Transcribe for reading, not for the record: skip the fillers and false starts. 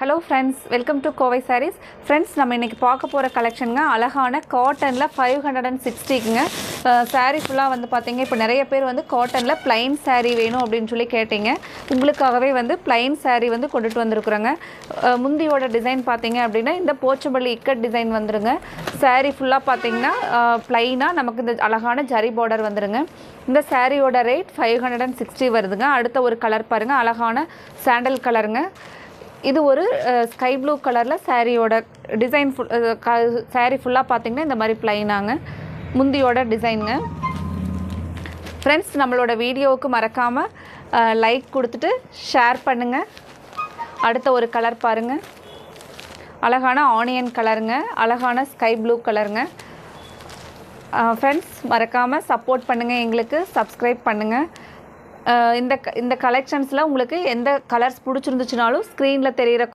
Hello friends, welcome to Kovai sarees. Friends, நம்ம இன்றைக்கி பார்க்க போகிற கலெக்ஷனுங்க அழகான காட்டனில் 560க்குங்க. சாரீ ஃபுல்லாக வந்து பார்த்தீங்க, இப்போ நிறைய பேர் வந்து காட்டனில் ப்ளைன் சாரீ வேணும் அப்படின்னு சொல்லி கேட்டீங்க. உங்களுக்காகவே வந்து ப்ளைன் சாரீ வந்து கொண்டுட்டு வந்திருக்குறோங்க. முந்தியோட டிசைன் பார்த்தீங்க அப்படின்னா இந்த போச்சம்பள்ளி இக்கட் டிசைன் வந்துருங்க. சாரீ ஃபுல்லாக பார்த்தீங்கன்னா ப்ளைனாக நமக்கு இந்த அழகான ஜரி பார்டர் வந்துருங்க. இந்த சாரியோட ரேட் 560 வருதுங்க. அடுத்த ஒரு கலர் பாருங்கள், அழகான சாண்டல் கலருங்க. இது ஒரு ஸ்கை ப்ளூ கலரில் சாரியோட டிசைன் சாரீ ஃபுல்லாக பார்த்திங்கன்னா இந்த மாதிரி ப்ளைனாங்க முந்தியோட டிசைனுங்க. ஃப்ரெண்ட்ஸ், நம்மளோட வீடியோவுக்கு மறக்காமல் லைக் கொடுத்துட்டு ஷேர் பண்ணுங்கள். அடுத்த ஒரு கலர் பாருங்கள், அழகான ஆனியன் கலருங்க, அழகான ஸ்கை ப்ளூ கலருங்க. ஃப்ரெண்ட்ஸ், மறக்காமல் சப்போர்ட் பண்ணுங்கள், எங்களுக்கு சப்ஸ்கிரைப் பண்ணுங்கள். இந்த கலெக்ஷன்ஸில் உங்களுக்கு எந்த கலர்ஸ் பிடிச்சிருந்துச்சுனாலும் ஸ்க்ரீனில் தெரிகிற